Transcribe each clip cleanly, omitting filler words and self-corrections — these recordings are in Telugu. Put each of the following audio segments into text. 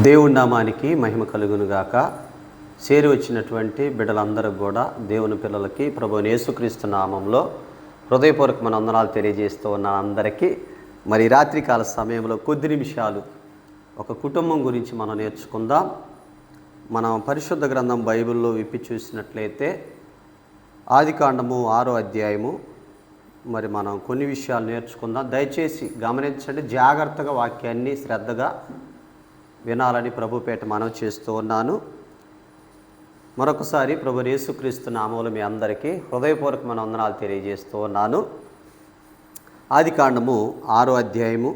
దేవుడి నామానికి మహిమ కలుగునుగాక. చేరి వచ్చినటువంటి బిడ్డలందరూ కూడా దేవుని పిల్లలకి ప్రభువైన యేసుక్రీస్తు నామంలో హృదయపూర్వక వందనాలు తెలియజేస్తూ ఉన్న అందరికీ మరి రాత్రికాల సమయంలో కొద్ది నిమిషాలు ఒక కుటుంబం గురించి మనం నేర్చుకుందాం. మనం పరిశుద్ధ గ్రంథం బైబిల్లో విప్పి చూసినట్లయితే ఆదికాండము 6వ అధ్యాయము మరి మనం కొన్ని విషయాలు నేర్చుకుందాం. దయచేసి గమనించండి, జాగ్రత్తగా వాక్యాన్ని శ్రద్ధగా వినాలని ప్రభుపేట మనవి చేస్తూ ఉన్నాను. మరొకసారి ప్రభు యేసుక్రీస్తు నామములో మీ అందరికీ హృదయపూర్వక వందనాలు తెలియజేస్తూ ఉన్నాను. ఆదికాండము 6వ అధ్యాయము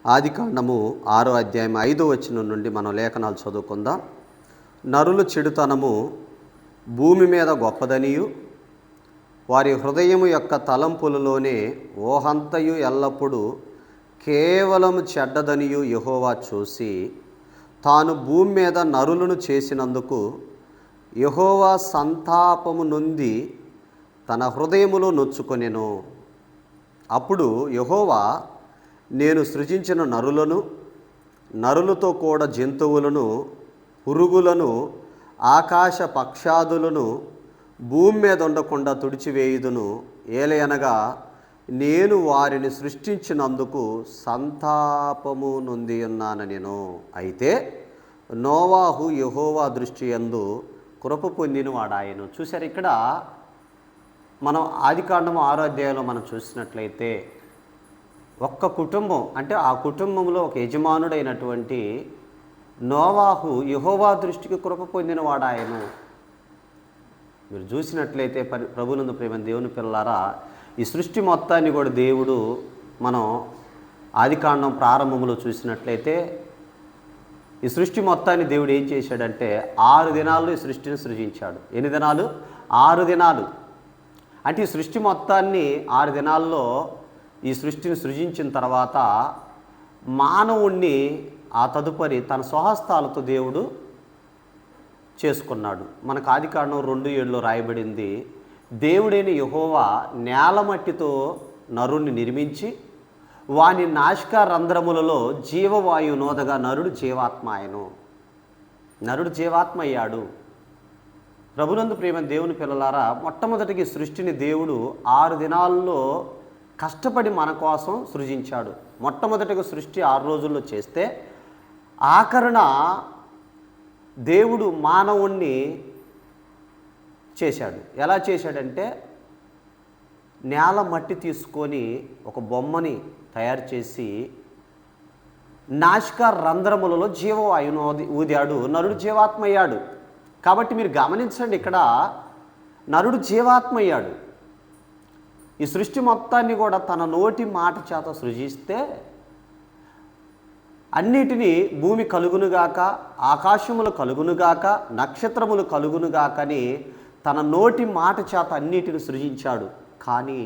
5వ వచనం నుండి మనం లేఖనాలు చదువుకుందాం. నరుల చెడుతనము భూమి మీద గొప్పదనియు, వారి హృదయము యొక్క తలంపులలోనే ఓహంతయు ఎల్లప్పుడూ కేవలం చెడ్డదనియు యెహోవా చూసి, తాను భూమి మీద నరులను చేసినందుకు యెహోవా సంతాపము నొంది తన హృదయములో నొచ్చుకొనెను. అప్పుడు యెహోవా, నేను సృజించిన నరులను, నరులతో కూడా జంతువులను, పురుగులను, ఆకాశ పక్షాదులను భూమి మీద ఉండకుండా తుడిచివేయుదును. ఏలయనగా నేను వారిని సృష్టించినందుకు సంతాపము నొంది ఉన్నాను నేను. అయితే నోవాహు యెహోవా దృష్టి యందు కృప పొందిన వాడాయను. చూశారు, ఇక్కడ మనం ఆదికాండము 6వ అధ్యాయంలో మనం చూసినట్లయితే ఒక్క కుటుంబం, అంటే ఆ కుటుంబంలో ఒక యజమానుడైనటువంటి నోవాహు యెహోవా దృష్టికి కృప పొందిన వాడాయను. మీరు చూసినట్లయితే ప్రభునందు ప్రేమ దేవుని పిల్లలారా, ఈ సృష్టి మొత్తాన్ని కూడా దేవుడు మనం ఆదికాండం ప్రారంభంలో చూసినట్లయితే ఈ సృష్టి మొత్తాన్ని దేవుడు ఏం చేశాడంటే 6 దినాల్లో ఈ సృష్టిని సృజించాడు. ఎన్ని దినాలు? 6 దినాలు. అంటే ఈ సృష్టి మొత్తాన్ని 6 దినాల్లో ఈ సృష్టిని సృజించిన తర్వాత మానవుణ్ణి ఆ తదుపరి తన స్వహస్తాలతో దేవుడు చేసుకున్నాడు. మనకు ఆదికాండం 2:7లో రాయబడింది, దేవుడైన యెహోవా నేలమట్టితో నరుణ్ణి నిర్మించి వాని నాసికా రంధ్రములలో జీవవాయువు నోదగా నరుడు జీవాత్మ ఆయను. నరుడు జీవాత్మ అయ్యాడు. ప్రభునందు ప్రేమ దేవుని పిల్లలారా, మొట్టమొదటికి సృష్టిని దేవుడు 6 దినాల్లో కష్టపడి మన కోసం సృజించాడు. మొట్టమొదటిగా సృష్టి 6 రోజుల్లో చేస్తే ఆఖరణ దేవుడు మానవుణ్ణి చేశాడు. ఎలా చేశాడంటే నేల మట్టి తీసుకొని ఒక బొమ్మని తయారు చేసి నాసికా రంధ్రములలో జీవవాయువును ఊదాడు. నరుడు జీవాత్మ అయ్యాడు. కాబట్టి మీరు గమనించండి, ఇక్కడ నరుడు జీవాత్మ అయ్యాడు. ఈ సృష్టి మొత్తాన్ని కూడా తన నోటి మాట చేత సృజిస్తే అన్నిటినీ భూమి కలుగునుగాక, ఆకాశములు కలుగునుగాక, నక్షత్రములు కలుగునుగాకని తన నోటి మాట చేత అన్నిటిని సృజించాడు. కానీ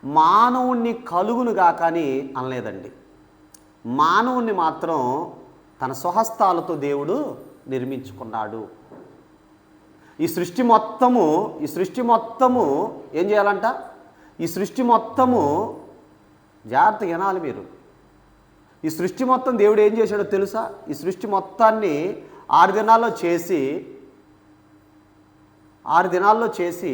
మానవుణ్ణి కలుగునుగాక అని అనలేదండి. మానవుణ్ణి మాత్రం తన స్వహస్తాలతో దేవుడు నిర్మించుకున్నాడు. ఈ సృష్టి మొత్తము ఏం చేయాలంట? ఈ సృష్టి మొత్తము జాగ్రత్తగా వినాలి మీరు. ఈ సృష్టి మొత్తం దేవుడు ఏం చేశాడో తెలుసా? ఈ సృష్టి మొత్తాన్ని 6 దినాల్లో చేసి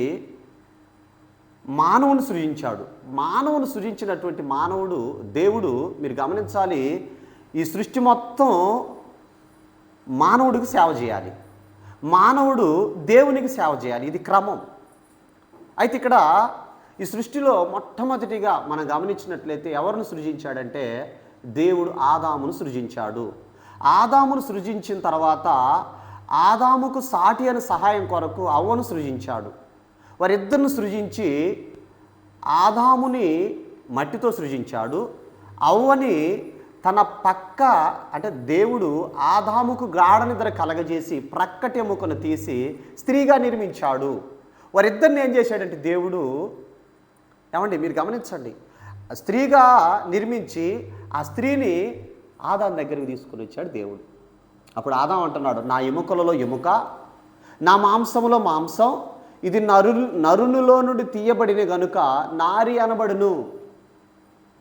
మానవుని సృజించాడు. మానవుని సృజించినటువంటి మానవుడు దేవుడు, మీరు గమనించాలి, ఈ సృష్టి మొత్తం మానవుడికి సేవ చేయాలి, మానవుడు దేవునికి సేవ చేయాలి. ఇది క్రమం. అయితే ఇక్కడ ఈ సృష్టిలో మొట్టమొదటిగా మనం గమనించినట్లయితే ఎవరిని సృజించాడంటే దేవుడు ఆదామును సృజించాడు. ఆదామును సృజించిన తర్వాత ఆదాముకు సాటి అని సహాయం కొరకు అవ్వను సృజించాడు. వారిద్దరిని సృజించి ఆదాముని మట్టితో సృజించాడు, అవ్వని తన పక్క, అంటే దేవుడు ఆదాముకు గాఢ నిద్ర కలగజేసి ప్రక్కటి ఎముకను తీసి స్త్రీగా నిర్మించాడు. వారిద్దరిని ఏం చేశాడంటే దేవుడు, ఏమండి మీరు గమనించండి, స్త్రీగా నిర్మించి ఆ స్త్రీని ఆదాం దగ్గరికి తీసుకుని వచ్చాడు దేవుడు. అప్పుడు ఆదాం అంటున్నాడు, నా ఎముకలలో ఎముక, నా మాంసములో మాంసం, ఇది నరునిలో నుండి తీయబడిన గనుక నారి అనబడును.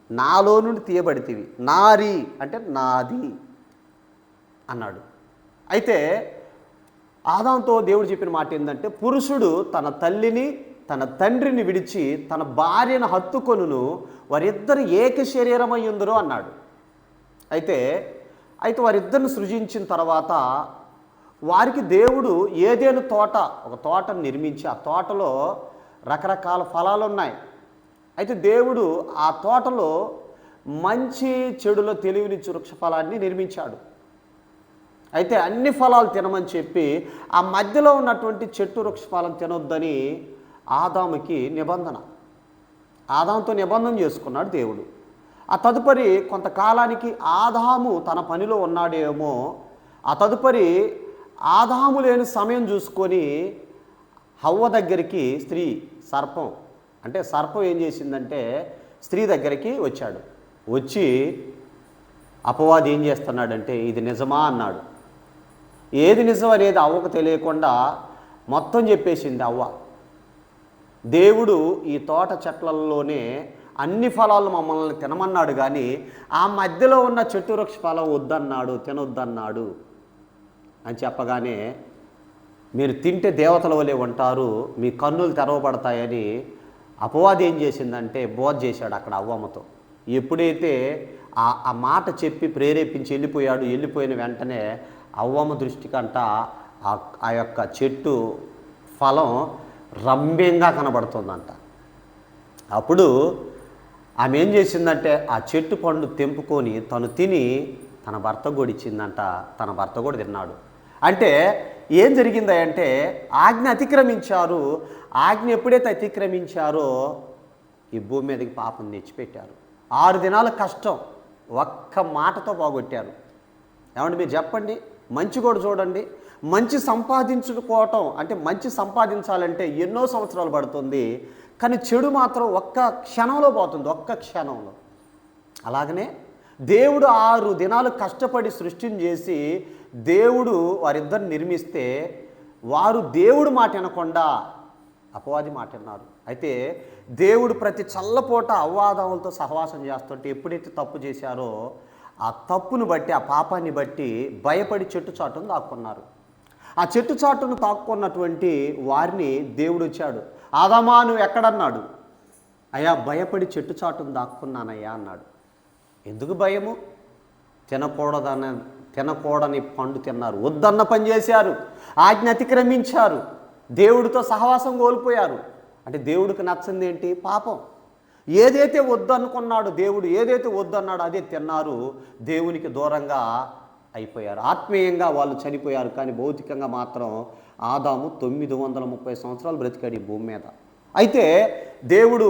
నాలో నుండి తీయబడితివి. నారి అంటే నాది. అన్నాడు. అయితే ఆదాంతో దేవుడు చెప్పిన మాట ఏంటంటే, పురుషుడు తన తల్లిని తన తండ్రిని విడిచి తన భార్యను హత్తుకొనును, వారిద్దరు ఏక శరీరమయ్యుందురు అన్నాడు. అయితే వారిద్దరిని సృజించిన తర్వాత వారికి దేవుడు ఏదేను తోట, ఒక తోటను నిర్మించి ఆ తోటలో రకరకాల ఫలాలు ఉన్నాయి. అయితే దేవుడు ఆ తోటలో మంచి చెడులో తెలివినిచ్చు వృక్ష ఫలాన్ని నిర్మించాడు. అయితే అన్ని ఫలాలు తినమని చెప్పి ఆ మధ్యలో ఉన్నటువంటి చెట్టు వృక్ష ఫలం తినొద్దని ఆదాముకి ఆదాముతో నిబంధన చేసుకున్నాడు దేవుడు. ఆ తదుపరి కొంతకాలానికి ఆదాము తన పనిలో ఉన్నాడేమో, ఆ తదుపరి ఆదాము లేని సమయం చూసుకొని హవ్వ దగ్గరికి సర్పం ఏం చేసిందంటే స్త్రీ దగ్గరికి వచ్చి అపవాది ఏం చేస్తున్నాడంటే ఇది నిజమా అన్నాడు. ఏది నిజం అనేది అవ్వకు తెలియకుండా మొత్తం చెప్పేసింది అవ్వ. దేవుడు ఈ తోట చెట్లలోనే అన్ని ఫలాలు మమ్మల్ని తినమన్నాడు, కానీ ఆ మధ్యలో ఉన్న చెట్టు వృక్ష ఫలం వద్దన్నాడు, తినొద్దన్నాడు అని చెప్పగానే మీరు తింటే దేవతల వలె ఉంటారు, మీ కన్నులు తెరవబడతాయని అపవాది ఏం చేసిందంటే బోధ చేశాడు అక్కడ అవ్వమ్మతో. ఎప్పుడైతే ఆ మాట చెప్పి ప్రేరేపించి వెళ్ళిపోయిన వెంటనే అవ్వమ్మ దృష్టికంట ఆ యొక్క చెట్టు ఫలం రమ్యంగా కనబడుతుందంట. అప్పుడు ఆమె ఏం చేసిందంటే ఆ చెట్టు పండు తెంపుకొని తను తిని తన భర్త కూడా ఇచ్చిందంట. తన భర్త కూడా తిన్నాడు. అంటే ఏం జరిగిందంటే ఆజ్ఞ అతిక్రమించారు. ఆజ్ఞ ఎప్పుడైతే అతిక్రమించారో ఈ భూమి మీదకి పాపం తెచ్చిపెట్టారు. 6 దినాల కష్టం ఒక్క మాటతో పోగొట్టారు. ఏమంటే మీరు చెప్పండి, మంచి కూడా చూడండి, మంచి సంపాదించుకోవటం అంటే మంచి సంపాదించాలంటే ఎన్నో సంవత్సరాలు పడుతుంది, కానీ చెడు మాత్రం ఒక్క క్షణంలో పోతుంది, ఒక్క క్షణంలో. అలాగనే దేవుడు 6 దినాలు కష్టపడి సృష్టిని చేసి దేవుడు వారిద్దరిని నిర్మిస్తే వారు దేవుడు మాట వినకుండా అపవాది మాట విన్నారు. అయితే దేవుడు ప్రతి చల్లపూట అవ్వాదములతో సహవాసం చేస్తుంటే ఎప్పుడైతే తప్పు చేశారో ఆ తప్పును బట్టి, ఆ పాపాన్ని బట్టి భయపడి చెట్టు చాటును దాక్కున్నారు. ఆ చెట్టు చాటును తాక్కున్నటువంటి వారిని దేవుడు వచ్చాడు, ఆదామా నువ్వు ఎక్కడన్నాడు. అయ్యా భయపడి చెట్టు చాటును దాక్కున్నానయ్యా అన్నాడు. ఎందుకు భయము? తినకూడని పండు తిన్నారు, వద్దన్న పని చేశారు, ఆజ్ఞ అతిక్రమించారు, దేవుడితో సహవాసం కోల్పోయారు. అంటే దేవుడికి నచ్చింది ఏంటి? పాపం. ఏదైతే వద్దనుకున్నాడు దేవుడు, ఏదైతే వద్దన్నాడో అదే తిన్నారు, దేవునికి దూరంగా అయిపోయారు. ఆత్మీయంగా వాళ్ళు చనిపోయారు, కానీ భౌతికంగా మాత్రం ఆదాము 930 సంవత్సరాలు బ్రతికాడు ఈ భూమి మీద. అయితే దేవుడు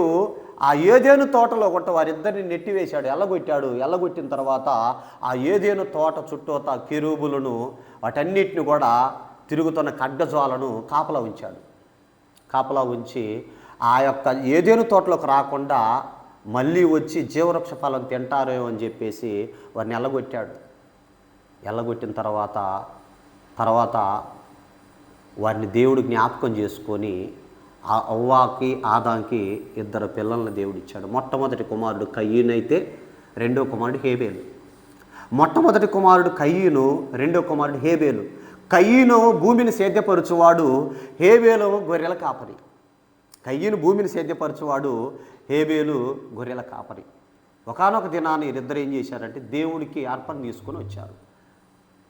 ఆ ఏదేను తోటలో కొట్ట వారిద్దరిని నెట్టివేశాడు, ఎల్లగొట్టిన తర్వాత ఆ ఏదేను తోట చుట్టూత కెరూబులను వాటన్నిటిని కూడా తిరుగుతున్న ఖడ్గజ్వాలను కాపలా ఉంచి ఆ యొక్క ఏదేను తోటలోకి రాకుండా మళ్ళీ వచ్చి జీవవృక్ష ఫలం తింటారేమో అని చెప్పేసి వారిని ఎల్లగొట్టిన తర్వాత వారిని దేవుడు జ్ఞాపకం చేసుకొని ఆ అవ్వాకి ఆదాంకి 2 పిల్లలను దేవుడు ఇచ్చాడు. మొట్టమొదటి కుమారుడు కయ్యూను అయితే రెండో కుమారుడు హేబేలు. మొట్టమొదటి కుమారుడు కయ్యూను, రెండో కుమారుడు హేబేలు. కయ్యూను భూమిని సేద్యపరచువాడు, హేబేలు గొర్రెల కాపరి. కయ్యూను భూమిని సేద్యపరచువాడు, హేబేలు గొర్రెల కాపరి. ఒకానొక దినాన్ని వీరిద్దరు ఏం చేశారంటే దేవుడికి అర్పణ తీసుకొని వచ్చారు.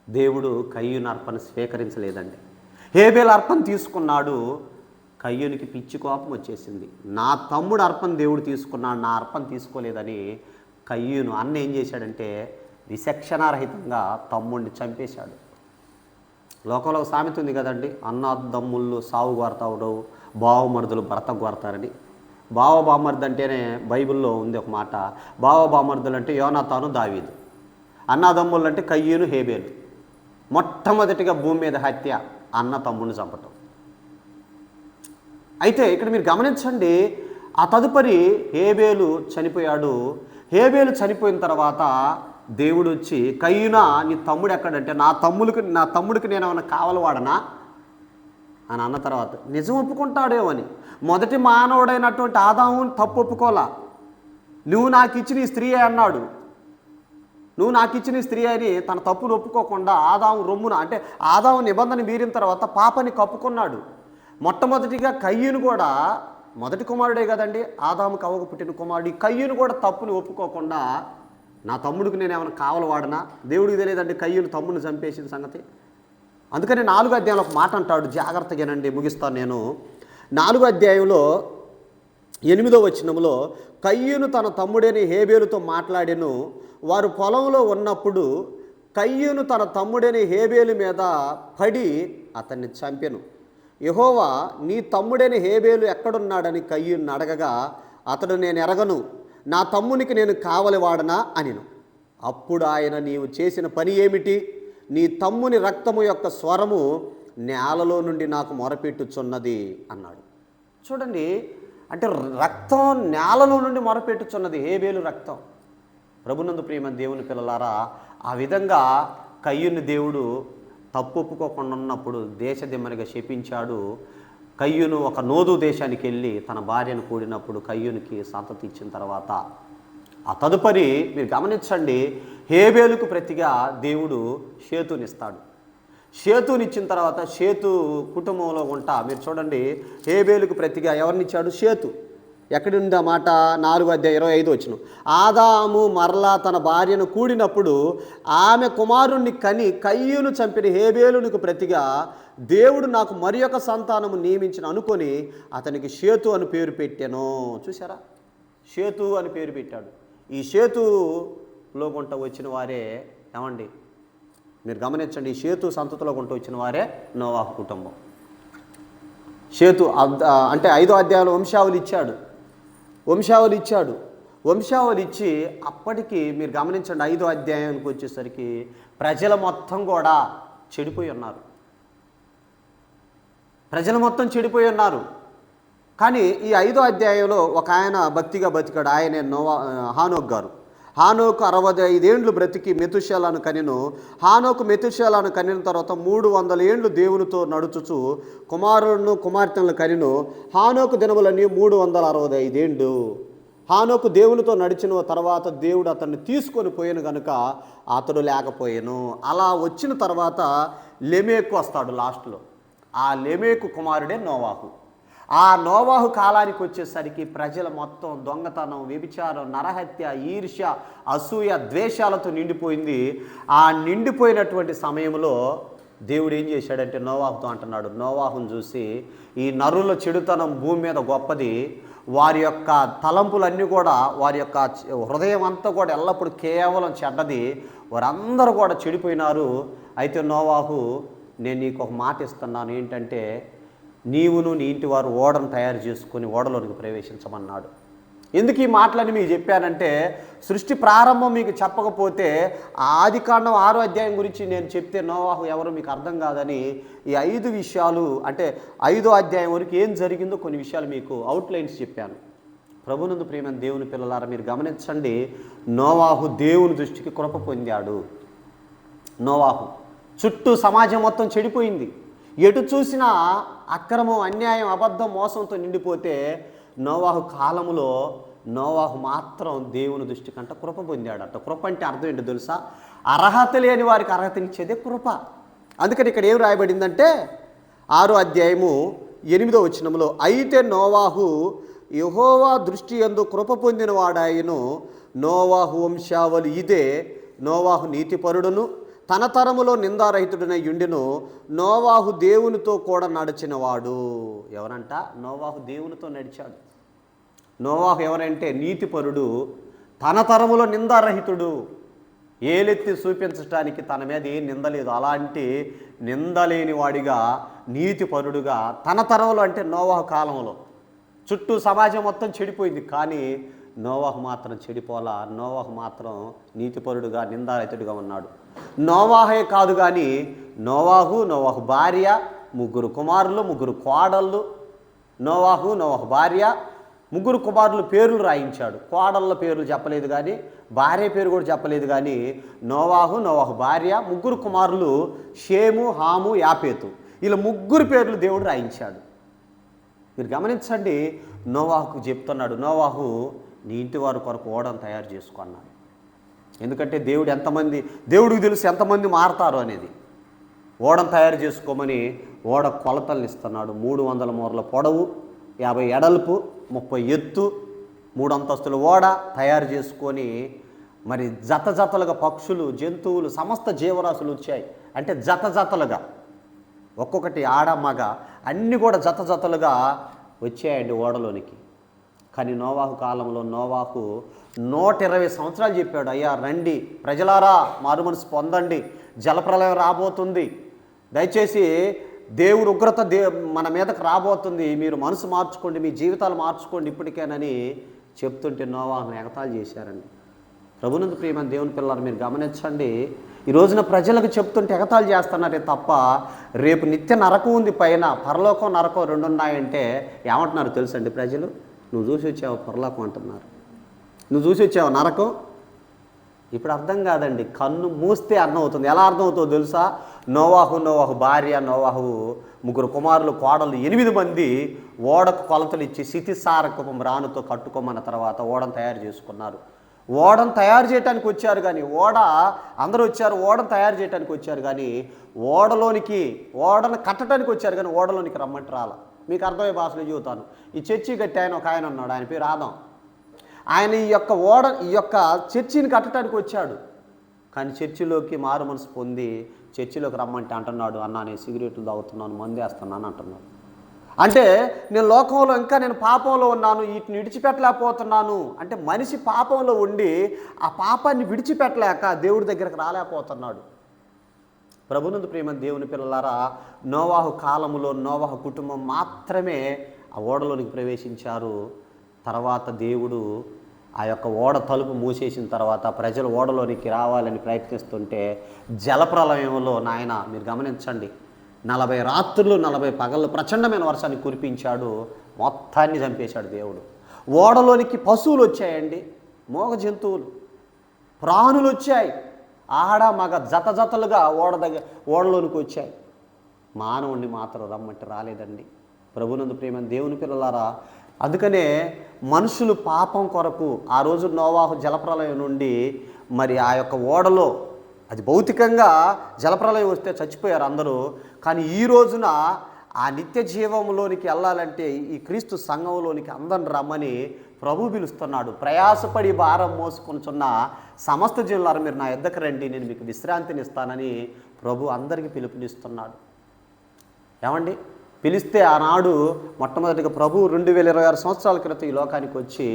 దేవుడు కయ్యూను అర్పణ స్వీకరించలేదండి. హేబేలు అర్పణ తీసుకున్నాడు. కయ్యూనికి పిచ్చి కోపం వచ్చేసింది. నా తమ్ముడు అర్పణ దేవుడు తీసుకున్నాడు, నా అర్పణ తీసుకోలేదని కయ్యూను అన్న ఏం చేశాడంటే విచక్షణారహితంగా తమ్ముడిని చంపేశాడు. లోకంలో ఒక సామెత ఉంది కదండి, అన్నదమ్ముళ్ళు సావు కోరతారు, బావమరుదులు భర్త కోరతారని. బావమరుదు అంటేనే బైబిల్లో ఉంది ఒక మాట, బావమరుదులు అంటే యోనాతాను దావీదు, అన్నదమ్ముళ్ళు అంటే కయ్యూను హేబేలు. మొట్టమొదటిగా భూమి మీద హత్య, అన్న తమ్ముడిని చంపటం. అయితే ఇక్కడ మీరు గమనించండి, ఆ తదుపరి హేబేలు చనిపోయాడు. హేబేలు చనిపోయిన తర్వాత దేవుడు వచ్చి కయ్యూనా నీ తమ్ముడు ఎక్కడంటే నా తమ్ముడికి నేను ఏమైనా కావలవాడనా అని అన్న తర్వాత నిజం ఒప్పుకుంటాడేమో అని. మొదటి మానవుడైనటువంటి ఆదాముని తప్పు ఒప్పుకోలా. నువ్వు నాకు ఇచ్చిన ఈ స్త్రీ అన్నాడు. నువ్వు నాకు ఇచ్చిన స్త్రీ అని తన తప్పును ఒప్పుకోకుండా ఆదాము రొమ్మున, అంటే ఆదాము నిబంధన మీరిన తర్వాత పాపని కప్పుకున్నాడు. మొట్టమొదటిగా కయ్యూను కూడా, మొదటి కుమారుడే కదండి ఆదాముకు అవ్వకు పుట్టిన కుమారుడు, ఈ కయ్యూను కూడా తప్పుని ఒప్పుకోకుండా నా తమ్ముడికి నేను ఏమైనా కావలవాడనా, దేవుడికి తెలియదండి కయ్యూను తమ్ముడిని చంపేసిన సంగతి. అందుకని 4వ అధ్యాయంలో ఒక మాట అంటాడు, జాగ్రత్తగానండి, ముగిస్తాను నేను. 4వ అధ్యాయంలో 8వ వచనంలో, కయ్యూను తన తమ్ముడైన హేబేలుతో మాట్లాడెను. వారు పొలంలో ఉన్నప్పుడు కయ్యూను తన తమ్ముడైన హేబేలు మీద పడి అతన్ని చంపెను. యెహోవా నీ తమ్ముడైన హేబేలు ఎక్కడున్నాడని కయ్యూను అడగగా అతడు, నేను ఎరగను, నా తమ్మునికి నేను కావలివాడనా అనిను. అప్పుడు ఆయన, నీవు చేసిన పని ఏమిటి? నీ తమ్ముని రక్తము యొక్క స్వరము నేలలో నుండి నాకు మొరపెట్టుచున్నది అన్నాడు. చూడండి, అంటే రక్తం నేలలో నుండి మొరపెట్టుచున్నది, హేబేలు రక్తం. ప్రభునందు ప్రియమైన దేవుని పిల్లలారా, ఆ విధంగా కయ్యూని దేవుడు తప్పు ఒప్పుకోకుండా ఉన్నప్పుడు దేశదిమ్మనిగా శపించాడు. కయ్యూను ఒక నోదు దేశానికి వెళ్ళి తన భార్యను కూడినప్పుడు కయ్యూనికి సంతతి ఇచ్చిన తర్వాత ఆ తదుపరి మీరు గమనించండి, హేబేలుకు ప్రతిగా దేవుడు షేతునిస్తాడు. షేతునిచ్చిన తర్వాత షేతు కుటుంబంలో ఉంటా మీరు చూడండి, హేబేలుకు ప్రతిగా ఎవరినిచ్చాడు? షేతు. ఎక్కడుంది ఆ మాట? 4వ అధ్యాయం 25 వచనం. ఆదాము మరలా తన భార్యను కూడినప్పుడు ఆమె కుమారుణ్ణి కని కయ్యూను చంపిన హేబేలునికి ప్రతిగా దేవుడు నాకు మరి ఒక సంతానము నియమించిన అనుకొని అతనికి షేతు అని పేరు పెట్టాను. చూసారా, షేతు అని పేరు పెట్టాడు. ఈ షేతులో గుంట వచ్చిన వారే ఏమండి, మీరు గమనించండి, ఈ షేతు సంతతిలో గుంట వచ్చిన వారే నోవాహు కుటుంబం. షేతు అంటే 5వ అధ్యాయంలో వంశావళి ఇచ్చి అప్పటికి మీరు గమనించండి, 5వ అధ్యాయానికి వచ్చేసరికి ప్రజల మొత్తం కూడా చెడిపోయి ఉన్నారు. కానీ ఈ 5వ అధ్యాయంలో ఒక ఆయన భక్తిగా బతికాడు. ఆయనే హానోక్ గారు. హానోకు 65 ఏండ్లు బ్రతికి మెతుషేలను కనెను. హానోకు మెతుషేలను కనిన తర్వాత 300 ఏండ్లు దేవునితో నడుచుచు కుమారులను కుమార్తెలను కనెను. హానోకు దినములన్నీ 365 ఏండ్లు. హానోకు దేవునితో నడిచిన తర్వాత దేవుడు అతన్ని తీసుకొని పోయాను కనుక అతడు లేకపోయాను. అలా వచ్చిన తర్వాత లెమేకు వస్తాడు లాస్ట్లో. ఆ లెమేకు కుమారుడే నోవాహు. ఆ నోవాహు కాలానికి వచ్చేసరికి ప్రజల మొత్తం దొంగతనం, వ్యభిచారం, నరహత్య, ఈర్ష్య, అసూయ, ద్వేషాలతో నిండిపోయింది. ఆ నిండిపోయినటువంటి సమయంలో దేవుడు ఏం చేశాడంటే నోవాహుతో అంటున్నాడు, నోవాహును చూసి, ఈ నరుల చెడుతనం భూమి మీద గొప్పది, వారి యొక్క తలంపులన్నీ కూడా, వారి యొక్క హృదయం అంతా కూడా ఎల్లప్పుడూ కేవలం చెడ్డది, వారందరూ కూడా చెడిపోయినారు. అయితే నోవాహు, నేను నీకు ఒక మాట ఇస్తున్నాను, ఏంటంటే నీవును నీ ఇంటి వారు ఓడను తయారు చేసుకొని ఓడలోనికి ప్రవేశించమన్నాడు. ఎందుకు ఈ మాటలని మీకు చెప్పానంటే, సృష్టి ప్రారంభం మీకు చెప్పకపోతే ఆదికాండం 6వ అధ్యాయం గురించి నేను చెప్తే నోవాహు ఎవరు మీకు అర్థం కాదని ఈ 5 విషయాలు, అంటే 5వ అధ్యాయం వరకు ఏం జరిగిందో కొన్ని విషయాలు మీకు అవుట్లైన్స్ చెప్పాను. ప్రభునందు ప్రియమైన దేవుని పిల్లలారా, మీరు గమనించండి, నోవాహు దేవుని దృష్టికి కృప పొందాడు. నోవాహు చుట్టూ సమాజం మొత్తం చెడిపోయింది. ఎటు చూసినా అక్రమం, అన్యాయం, అబద్ధం, మోసంతో నిండిపోతే నోవాహు కాలములో నోవాహు మాత్రం దేవుని దృష్టి కంట కృప పొందాడట. కృప అంటే అర్థం ఏంటో తెలుసా? అర్హత లేని వారికి అర్హతనిచ్చేదే కృప. అందుకని ఇక్కడ ఏం రాయబడిందంటే 6వ అధ్యాయము 8వ వచనంలో, అయితే నోవాహు యెహోవా దృష్టి యందు కృప పొందిన వాడాయను. నోవాహు వంశావళి ఇదే. నోవాహు నీతిపరుడును తన తరములో నిందారహితుడనే యుండెను. నోవాహు దేవునితో కూడా నడిచినవాడు. ఎవరంట? నోవాహు దేవునితో నడిచాడు. నోవాహు ఎవరంటే నీతిపరుడు, తన తరములో నిందారహితుడు. ఏలెత్తి చూపించడానికి తన మీద ఏం నిందలేదు, అలాంటి నిందలేని వాడిగా, నీతిపరుడుగా తన తరంలో, అంటే నోవాహు కాలంలో చుట్టూ సమాజం మొత్తం చెడిపోయింది, కానీ నోవాహు మాత్రం చెడిపోలా. నోవాహు మాత్రం నీతిపరుడుగా, నిందారహితుడిగా ఉన్నాడు. నోవాహే కాదు కానీ నోవాహు భార్య, 3 కుమారులు, 3 కోడళ్ళు. నోవాహు భార్య, 3 కుమారులు పేర్లు రాయించాడు. కోడళ్ళ పేర్లు చెప్పలేదు కానీ, భార్య పేరు కూడా చెప్పలేదు కానీ, నోవాహు భార్య, 3 కుమారులు షేము, హాము, యాపేతు, వీళ్ళ 3 పేర్లు దేవుడు రాయించాడు. మీరు గమనించండి, నోవాహుకు చెప్తున్నాడు, నోవాహు నీ ఇంటి వారి కొరకు ఓడను తయారు చేసుకున్నాడు. ఎందుకంటే దేవుడికి తెలుసు ఎంతమంది మారతారు అనేది. ఓడను తయారు చేసుకోమని ఓడ కొలతలను ఇస్తున్నాడు. 300 మూరల పొడవు, 50 ఎడల్పు, 30 ఎత్తు, 3 అంతస్తుల ఓడ తయారు చేసుకొని మరి జతలుగా పక్షులు, జంతువులు, సమస్త జీవరాశులు వచ్చాయి. అంటే జతలుగా, ఒక్కొక్కటి ఆడ మగ అన్నీ కూడా జతలుగా వచ్చాయండి ఓడలోనికి. కానీ నోవాహు కాలంలో నోవాహు 120 సంవత్సరాలు చెప్పాడు, అయ్యా రండి ప్రజలారా, మారు మనసు పొందండి, జలప్రలయం రాబోతుంది, దయచేసి దేవుడు ఉగ్రత మన మీదకు రాబోతుంది, మీరు మనసు మార్చుకోండి, మీ జీవితాలు మార్చుకోండి ఇప్పటికేనని చెప్తుంటే నోవాహును ఎగతాళి చేశారండి. ప్రభునందు ప్రియమైన దేవుని పిల్లలు మీరు గమనించండి, ఈ రోజున ప్రజలకు చెప్తుంటే ఎగతాళి చేస్తున్నారే తప్ప రేపు నిత్య నరకం ఉంది, పైన పరలోకం నరకం 2 ఉన్నాయంటే ఏమంటున్నారు తెలుసండి ప్రజలు? నువ్వు చూసి వచ్చావు పరలోకం అంటున్నారు, నువ్వు చూసి వచ్చావు నరకం. ఇప్పుడు అర్థం కాదండి, కన్ను మూస్తే అర్థం అవుతుంది. ఎలా అర్థం అవుతుందో తెలుసా? నోవాహు భార్య, నోవాహు 3 కుమారులు, కోడలు 8 మంది ఓడకు కొలతలు ఇచ్చి శిథిసారకపు రానుతో కట్టుకోమన్న తర్వాత ఓడను తయారు చేసుకున్నారు. ఓడను తయారు చేయడానికి వచ్చారు కానీ అందరూ వచ్చారు, ఓడను తయారు చేయడానికి వచ్చారు కానీ ఓడను కట్టడానికి వచ్చారు కానీ ఓడలోనికి రమ్మంటే రాల. మీకు అర్థమయ్యే భాషలో చెబుతాను. ఈ చర్చి కట్టి ఒక ఆయన ఉన్నాడు, ఆయన పేరు ఆదాం. ఆయన ఈ యొక్క చర్చిని కట్టడానికి వచ్చాడు కానీ చర్చిలోకి మారు మనసు పొంది చర్చిలోకి రమ్మంటే అంటున్నాడు, అన్నా నేను సిగరెట్లు తాగుతున్నాను, మందేస్తున్నాను అంటున్నాడు. అంటే నేను లోకంలో నేను పాపంలో ఉన్నాను, వీటిని విడిచిపెట్టలేకపోతున్నాను. అంటే మనిషి పాపంలో ఉండి ఆ పాపాన్ని విడిచిపెట్టలేక దేవుడి దగ్గరకు రాలేకపోతున్నాడు. ప్రభునందు ప్రియమైన దేవుని పిల్లలారా, నోవాహు కాలంలో నోవాహు కుటుంబం మాత్రమే ఆ ఓడలోనికి ప్రవేశించారు. తర్వాత దేవుడు ఆ యొక్క ఓడ తలుపు మూసేసిన తర్వాత ప్రజలు ఓడలోనికి రావాలని ప్రయత్నిస్తుంటే జలప్రలయంలో నాయన మీరు గమనించండి, 40 రాత్రులు 40 పగళ్ళు ప్రచండమైన వర్షాన్ని కురిపించాడు, మొత్తాన్ని చంపేశాడు దేవుడు. ఓడలోనికి పశువులు వచ్చాయండి, మోగ జంతువులు, ప్రాణులు వచ్చాయి, ఆడ మగ జతలుగా ఓడలోనికి వచ్చాయి. మానవుణ్ణి మాత్రం రమ్మంటే రాలేదండి. ప్రభునందు ప్రియమైన దేవుని పిల్లలారా, అందుకనే మనుషులు పాపం కొరకు ఆ రోజు నోవాహు జలప్రలయం నుండి మరి ఆ యొక్క ఓడలో, అది భౌతికంగా జలప్రలయం వస్తే చచ్చిపోయారు అందరూ. కానీ ఈ రోజున ఆ నిత్య జీవంలోనికి వెళ్ళాలంటే ఈ క్రీస్తు సంఘంలోనికి అందరిని రమ్మని ప్రభు పిలుస్తున్నాడు. ప్రయాసపడి భారం మోసుకొనుచున్న సమస్త జనులారా మీరు నా యొద్దకు రండి, నేను మీకు విశ్రాంతిని ఇస్తానని ప్రభు అందరికీ పిలుపునిస్తున్నాడు. ఏమండి, పిలిస్తే ఆనాడు మొట్టమొదటిగా ప్రభు 2026 సంవత్సరాల క్రితం ఈ లోకానికి వచ్చి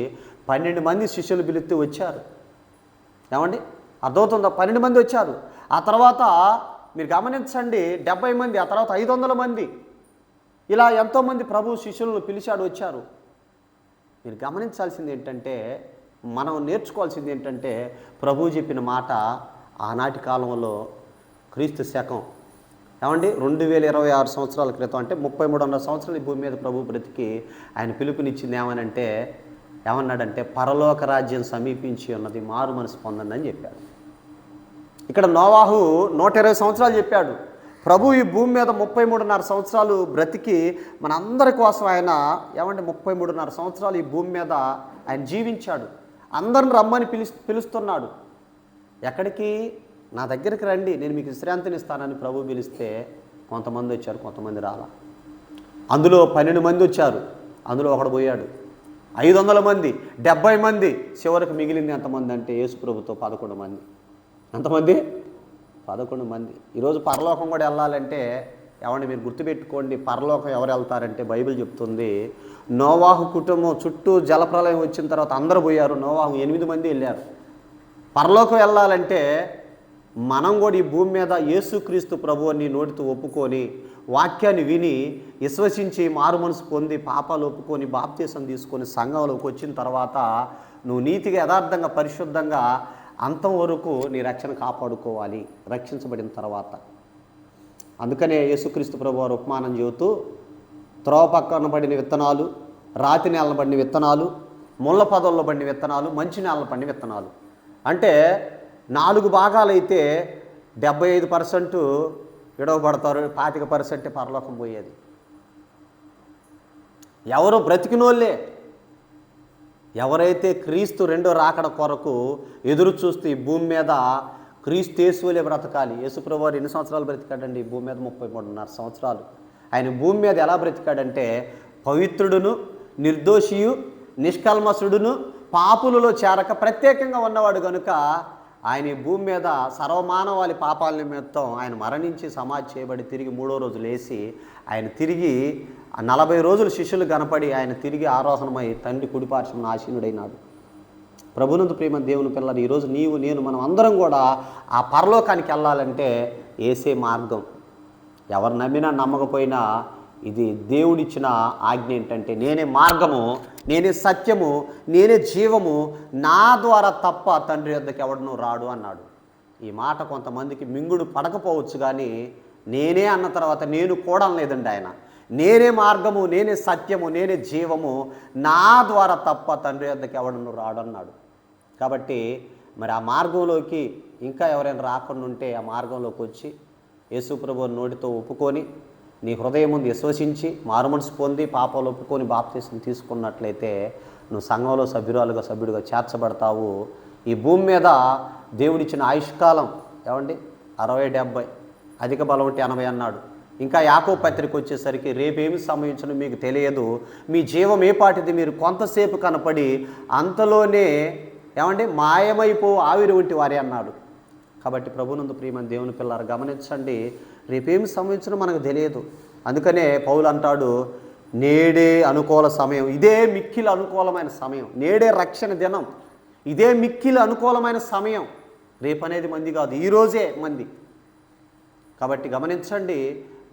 12 మంది శిష్యులు పిలిస్తే వచ్చారు. ఏమండి, అర్థమవుతుందా? 12 మంది వచ్చారు. ఆ తర్వాత మీరు గమనించండి, 70 మంది, ఆ తర్వాత 500 మంది, ఇలా ఎంతోమంది ప్రభు శిష్యులను పిలిచాడు, వచ్చారు. మీరు గమనించాల్సింది ఏంటంటే, మనం నేర్చుకోవాల్సింది ఏంటంటే, ప్రభు చెప్పిన మాట ఆనాటి కాలంలో క్రీస్తు శకం ఏమండి 2026 సంవత్సరాల క్రితం, అంటే 33.5 సంవత్సరాలు ఈ భూమి మీద ప్రభు బ్రతికి ఆయన పిలుపునిచ్చింది ఏమన్నాడంటే పరలోక రాజ్యం సమీపించి ఉన్నది, మారు మనసు పొందండి అని చెప్పాడు. ఇక్కడ నోవాహు 120 సంవత్సరాలు చెప్పాడు. ప్రభు ఈ భూమి మీద 33.5 సంవత్సరాలు బ్రతికి మనందరి కోసం ఆయన 33.5 సంవత్సరాలు ఈ భూమి మీద ఆయన జీవించాడు. అందరిని రమ్మని పిలుస్తున్నాడు. ఎక్కడికి? నా దగ్గరికి రండి, నేను మీకు విశ్రాంతిని ఇస్తానని ప్రభు పిలిస్తే కొంతమంది వచ్చారు, కొంతమంది రాలా. అందులో 12 మంది వచ్చారు, అందులో ఒకడు పోయాడు. 500 మంది, 70 మంది, చివరికి మిగిలింది ఎంతమంది అంటే యేసు ప్రభుతో 11 మంది. ఎంతమంది? 11 మంది. ఈరోజు పరలోకం కూడా వెళ్ళాలంటే మీరు గుర్తుపెట్టుకోండి, పరలోకం ఎవరు వెళ్తారంటే బైబిల్ చెప్తుంది, నోవాహు కుటుంబం చుట్టూ జలప్రలయం వచ్చిన తర్వాత అందరూ పోయారు, నోవాహు 8 మంది వెళ్ళారు. పరలోకం వెళ్ళాలంటే మనం కూడా ఈ భూమి మీద యేసుక్రీస్తు ప్రభువుని నోటితో ఒప్పుకొని వాక్యాన్ని విని విశ్వసించి మారు మనసు పొంది పాపాలు ఒప్పుకొని బాప్తీసం తీసుకొని సంఘంలోకి వచ్చిన తర్వాత నువ్వు నీతిగా యథార్థంగా పరిశుద్ధంగా అంతం వరకు నీ రక్షణ కాపాడుకోవాలి రక్షించబడిన తర్వాత. అందుకనే యేసుక్రీస్తు ప్రభువారు ఉపమానం చెబుతూ త్రోవ పక్కన పడిన విత్తనాలు, రాతి నేల పడిన విత్తనాలు, ముళ్ళ పొదల్లో పడిన విత్తనాలు, మంచి నేల పడిన విత్తనాలు. అంటే 4 భాగాలైతే 75% విడవబడతారు, 25% పరలోకం పోయేది. ఎవరో బ్రతికినోళ్ళే ఎవరైతే క్రీస్తు రెండో రాకడ కొరకు ఎదురు చూస్తూ ఈ భూమి మీద క్రీస్తు యేసువలే బ్రతకాలి. యేసుప్రభు వారు ఎన్ని సంవత్సరాలు బ్రతికాడండి ఈ భూమి మీద? 33.5 సంవత్సరాలు. ఆయన భూమి మీద ఎలా బ్రతికాడంటే పవిత్రుడును, నిర్దోషియు, నిష్కల్మసుడును, పాపులలో చేరక ప్రత్యేకంగా ఉన్నవాడు కనుక ఆయన ఈ భూమి మీద సర్వమానవాళి పాపాల నిమిత్తం ఆయన మరణించి సమాధి చేయబడి తిరిగి 3వ రోజు లేచి ఆయన తిరిగి 40 రోజులు శిష్యులు కనపడి ఆయన తిరిగి ఆరోహణమై తండ్రి కుడిపార్శ్వమున ఆసీనుడైనాడు. ప్రభునందు ప్రేమ దేవుని పిల్లలు, ఈరోజు నీవు నేను మనం అందరం కూడా ఆ పరలోకానికి వెళ్ళాలంటే ఏసే మార్గం. ఎవరు నమ్మినా నమ్మకపోయినా ఇది దేవుడిచ్చిన ఆజ్ఞ ఏంటంటే, నేనే మార్గము, నేనే సత్యము, నేనే జీవము, నా ద్వారా తప్ప తండ్రి యొద్దకు ఎవడను రాడు అన్నాడు. ఈ మాట కొంతమందికి మింగుడు పడకపోవచ్చు, కానీ నేనే అన్న తర్వాత నేను కూడా లేదండి ఆయన. నేనే మార్గము, నేనే సత్యము, నేనే జీవము, నా ద్వారా తప్ప తండ్రి యొద్దకు ఎవడను రాడు అన్నాడు. కాబట్టి మరి ఆ మార్గంలోకి ఇంకా ఎవరైనా రాకుండా ఉంటే ఆ మార్గంలోకి వచ్చి యేసుప్రభు నోటితో ఒప్పుకొని నీ హృదయం ముందు విశ్వసించి మారుమనసు పొంది పాపాలు ఒప్పుకొని బాప్తీసం తీసుకున్నట్లయితే నువ్వు సంఘంలో సభ్యుడిగా చేర్చబడతావు. ఈ భూమి మీద దేవుడిచ్చిన ఆయుష్కాలం ఏమండి 60-70, అధిక బలం ఉంటే 80 అన్నాడు. ఇంకా యాకోబు పత్రిక వచ్చేసరికి రేపేమి సంభవించను మీకు తెలియదు, మీ జీవం ఏ పాటిది, మీరు కొంతసేపు కనపడి అంతలోనే ఏమండి మాయమైపో ఆవిరి వంటి వారే అన్నాడు. కాబట్టి ప్రభునందు ప్రియమైన దేవుని పిల్లలు గమనించండి, రేపేమి సంభవించనో మనకు తెలియదు. అందుకనే పౌలు అంటాడు, నేడే అనుకూల సమయం, ఇదే మిక్కిలి అనుకూలమైన సమయం, నేడే రక్షణ దినం, ఇదే మిక్కిలి అనుకూలమైన సమయం. రేపు అనేది మంది కాదు, ఈరోజే మంది. కాబట్టి గమనించండి,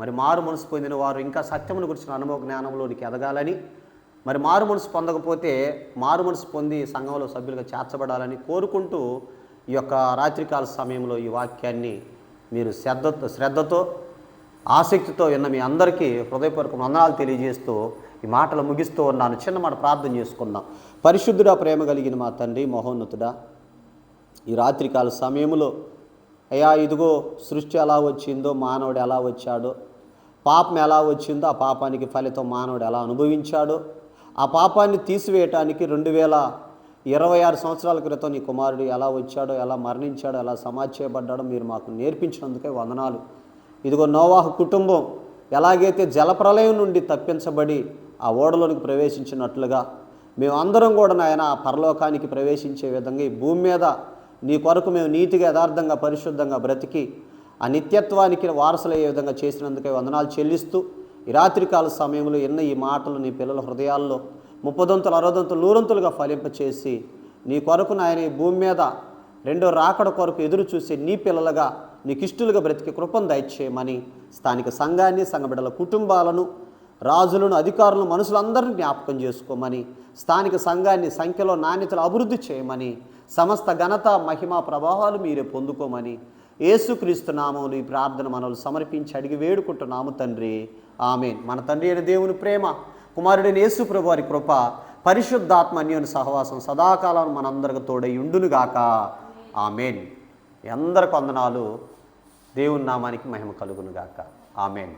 మరి మారు మనసు పొందిన వారు ఇంకా సత్యమును గురించిన అనుభవ జ్ఞానంలోనికి ఎదగాలని, మరి మారు మనసు పొందకపోతే మారు మనసు పొంది సంఘంలో సభ్యులుగా చేర్చబడాలని కోరుకుంటూ ఈ యొక్క రాత్రికాల సమయంలో ఈ వాక్యాన్ని మీరు శ్రద్ధతో ఆసక్తితో విన్న మీ అందరికీ హృదయపూర్వక వందనాలు తెలియజేస్తూ ఈ మాటలు ముగిస్తూ ఉన్నాను. చిన్న మాట ప్రార్థన చేసుకుందాం. పరిశుద్ధుడా, ప్రేమ కలిగిన మా తండ్రి, మహోన్నతుడా, ఈ రాత్రికాల సమయంలో అయ్యా ఇదిగో సృష్టి ఎలా వచ్చిందో, మానవుడు ఎలా వచ్చాడో, పాపం ఎలా వచ్చిందో, ఆ పాపానికి ఫలితం మానవుడు ఎలా అనుభవించాడో, ఆ పాపాన్ని తీసివేయటానికి 2026 సంవత్సరాల క్రితం నీ కుమారుడు ఎలా వచ్చాడో, ఎలా మరణించాడో, ఎలా సమాధి చేయబడ్డాడో మీరు మాకు నేర్పించినందుకే వందనాలు. ఇదిగో నోవాహు కుటుంబం ఎలాగైతే జలప్రలయం నుండి తప్పించబడి ఆ ఓడలోనికి ప్రవేశించినట్లుగా మేమందరం కూడా నాయన ఆ పరలోకానికి ప్రవేశించే విధంగా ఈ భూమి మీద నీ కొరకు మేము నీతిగా యథార్థంగా పరిశుద్ధంగా బ్రతికి ఆ నిత్యత్వానికి వారసులయ్యే విధంగా చేసినందుకే వందనాలు చెల్లిస్తూ ఈ రాత్రికాల సమయంలో ఎన్న ఈ మాటలు నీ పిల్లల హృదయాల్లో 30 60 100 ఫలింపచేసి నీ కొరకు నాయన ఈ భూమి మీద రెండో రాకడ కొరకు ఎదురు చూసి నీ పిల్లలుగా నీకు ఇష్టలుగా బ్రతికి కృపను దయచేయమని, స్థానిక సంఘాన్ని, సంఘ బిడ్డల కుటుంబాలను, రాజులను, అధికారులను, మనుషులందరినీ జ్ఞాపకం చేసుకోమని, స్థానిక సంఘాన్ని సంఖ్యలో నాణ్యతలు అభివృద్ధి చేయమని, సమస్త ఘనత మహిమ ప్రభావాలు మీరే పొందుకోమని యేసుక్రీస్తు నామములో ఈ ప్రార్థన మనవులు సమర్పించి అడిగి వేడుకుంటున్నాము తండ్రి. ఆమేన్. మన తండ్రి అయిన దేవుని ప్రేమ, కుమారుడైన యేసు ప్రభు వారి కృప, పరిశుద్ధాత్మ అన్యోన్య సహవాసం సదాకాలం మనందరికి తోడై ఉండునుగాక. ఆమేన్. అందరికి వందనాలు. దేవుని నామానికి మహిమ కలుగునుగాక. ఆమేన్.